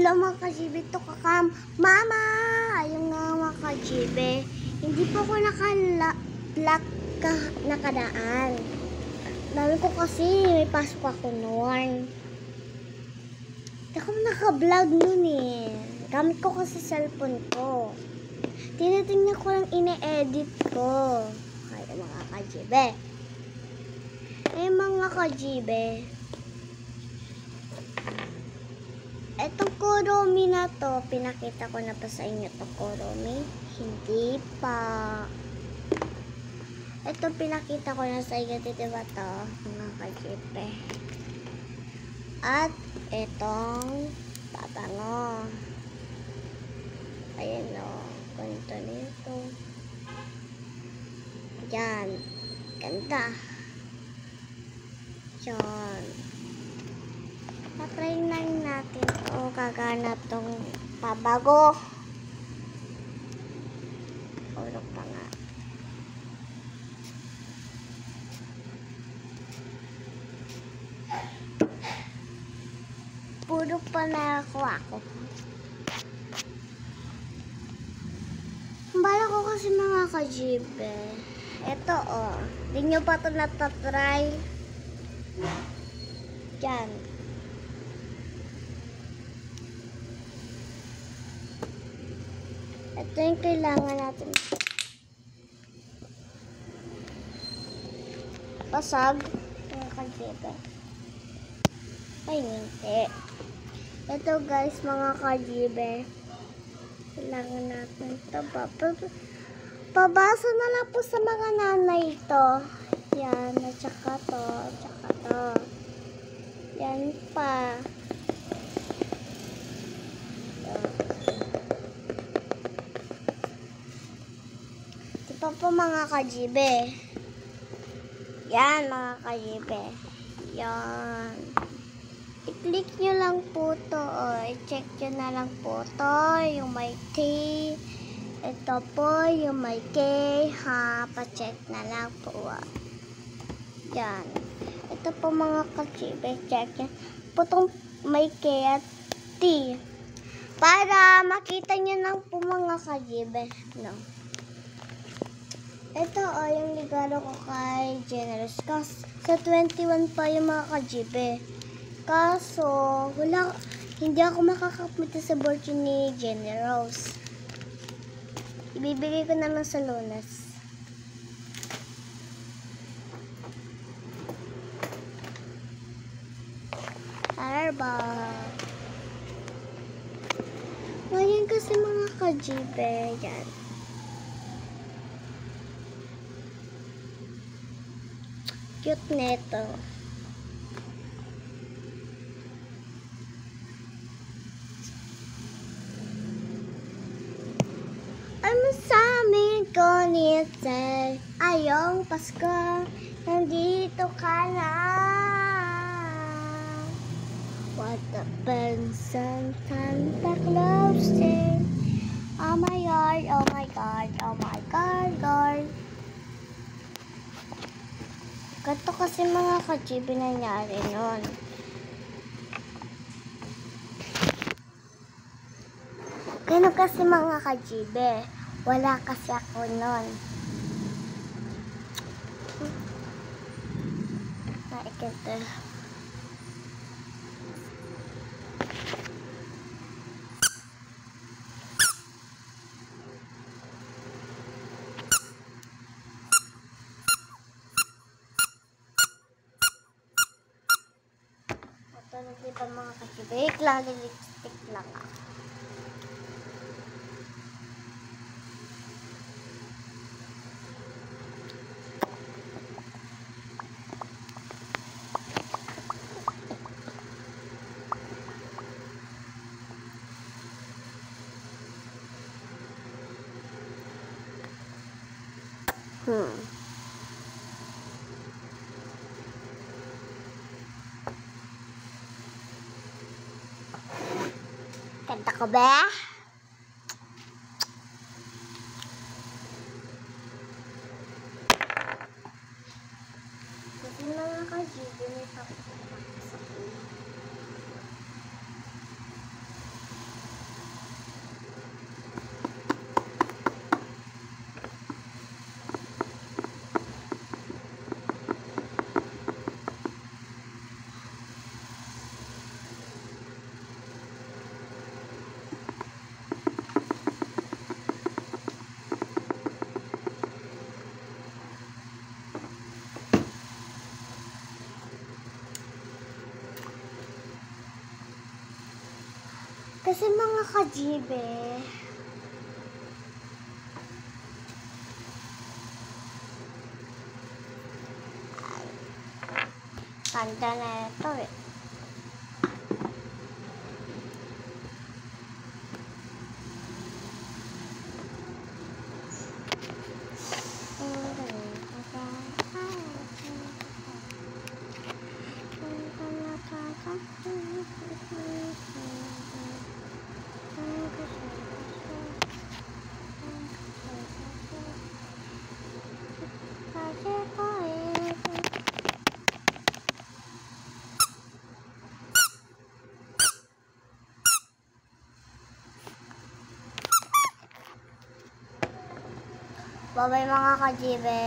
Hello mga ka-GB, to kakam. Mama! Ayun nga mga ka-GB. Hindi po ako naka-vlog nakadaan. Dami ko kasi may pasok ako noon. Hindi ako naka-vlog noon eh. Gamit ko kasi cellphone ko. Tinitingnan ko lang ine-edit ko. Ay mga ka-GB. Mga ka-GB. Etong Kuromi na to, pinakita ko na pa sa inyo to Kuromi? Hindi pa. Ito pinakita ko na sa inyo, diba to, mga ka-GB. At etong pabango. Ayan o, ganito nito. Yan, ganda. Yan. Patry lang natin ito. Kaganap tong pabago. Ulog pa nga. Puro pa na ako. Bala ko kasi mga ka-GB. Ito oh. Hindi nyo pa ito natatry. Yan. Ito yung kailangan natin. Pasag. Mga ka-GB. Ay, hindi. Ito guys, mga ka-GB. Kailangan natin ito. Pabasa na lang po sa mga nanay ito. Yan. At saka to. At saka to. Yan pa. Ito po mga ka-GB. Yan mga ka-GB. Yan. I-click nyo lang po to. I-check nyo na lang po to. Yung may T. Ito po yung may K. Ha. Pa-check na lang po. Yan. Ito po mga ka-GB. Check nyo po itong may K at T. Para makita nyo lang po mga ka-GB. No. Ito yung regalo ko kay Generous. Sa 21 pa yung mga ka-GB. Kaso, hindi ako makakapunta sa birthday ni Generous. Ibibigay ko naman sa Lunas. Arba. Ngayon kasi mga ka-GB, yan. Cute neto. Ano sa amin ko nito? Ayong Pasko, nandito ka na. What the benson Santa Claus sing? Oh my God, oh my God, oh my God, God. Ganito kasi mga ka-GB nangyari nun. Ganito kasi mga ka-GB. Wala kasi ako nun. Naikita. Ito na diba mga ka-GB. Lalo lipstick lang ako. Kanta ko ba? Kasi mga ka-GB may papasakin. Kasi mga kajibe, kanta na ito eh. Bye-bye mga kajibe.